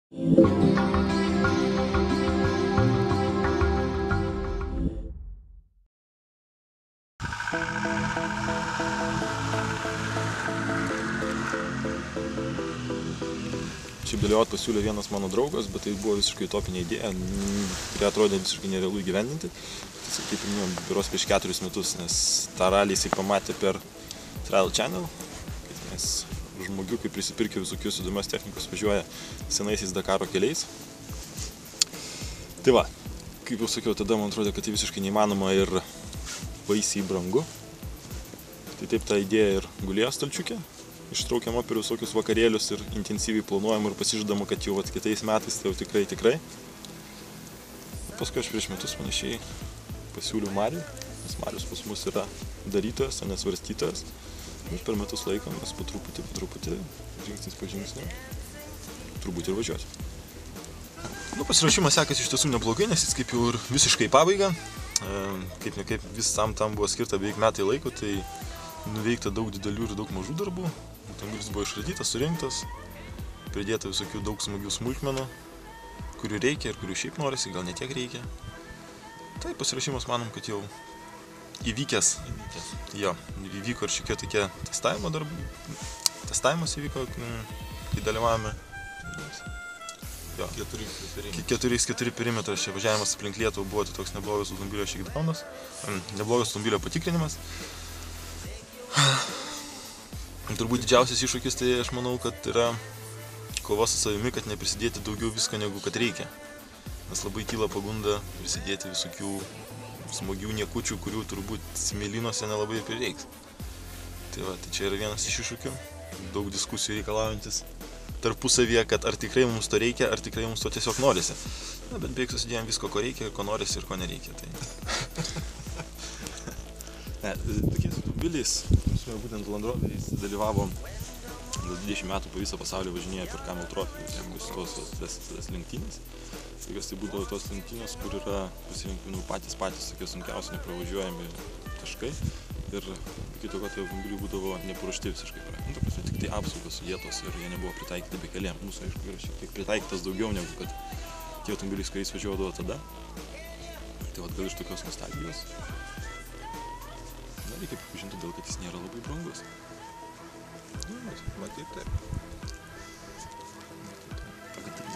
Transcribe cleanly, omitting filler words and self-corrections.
Šiaip dalyvauti pasiūlė vienas mano draugas, bet tai buvo visiškai utopinė idėja, kurią atrodė visiškai nerealu įgyvendinti. Tai kaip ir minėjom, berods prieš 4 metus, nes tą ralį jisai pamatė per Trail Channel, kaip mes žmogiukai prisipirkę visokius įdomios technikos važiuoja senaisiais Dakaro keliais. Tai va, kaip jau sakiau, tada man atrodė, kad tai visiškai neįmanoma ir baisiai brangu. Tai taip ta idėja ir gulėjo stalčiuke. Ištraukiama per visokius vakarėlius ir intensyviai planuojama ir pasižadama, kad jau kitais metais tai jau tikrai. Paskui aš prieš metus panašiai pasiūliau Mariui, nes Marius pas mus yra darytojas, o ne svarstytojas. Ir per metus laiko mes po truputį, žingsnis po žingsnio, turbūt ir važiuosiu. Pasiruošimas sekasi iš tiesų neblogai, nes jis kaip jau ir visiškai pabaiga. Kaip ne kaip visam tam buvo skirta beveik metai laiko, tai nuveikta daug didelių ir daug mažų darbų. Automobilis buvo išradytas, surinktas, pridėta visokių daug smagių smulkmenų, kurių reikia ir kurių šiaip norisi, gal ne tiek reikia. Tai pasiruošimas manom, kad jau įvykęs. Jo, įvyko ir šiek tiek testavimo darbų. Testavimas įvyko, kai dalyvavome. Jo, 4 perimetras čia važiavimas aplink Lietuvą buvo, tai toks neblogas automobilio shakedownas, neblogas automobilio patikrinimas. Turbūt didžiausias iššūkis, tai aš manau, kad yra kova su savimi, kad neprisidėti daugiau visko, negu kad reikia. Nes labai kyla pagunda prisidėti visokių smagių niekučių, kurių turbūt smėlynuose nelabai prireiks. Tai čia yra vienas iš iššūkių, daug diskusijų reikalaujantis tarpusavyje, kad ar tikrai mums to reikia, ar tikrai mums to tiesiog norisi. Bet beveik susidėjom visko, ko reikia, ko norisi ir ko nereikia. Tokiais automobiliais, būtent Land Roveris dalyvavo 20 metų po visą pasaulį važinėję per Camel Trophy, tas lenktynės. Tai būdavo tos lenktynės, kur yra pasirinkami patys tokie sunkiausi nepravažiuojami taškai. Ir iki to, kad tie automobiliai būdavo neparuošti visiškai. Tik tai apsaugos vietos ir jie nebuvo pritaikyti bekelėm. Mūsų, aišku, yra šiek tiek pritaikytas daugiau negu kad tie automobiliai, kuriais važiuodavo tada. Tai gal iš tokios nostalgijos. Reikia pripažinti, todėl kad jis nėra labai brangus. Matyt, taip. Pagatai.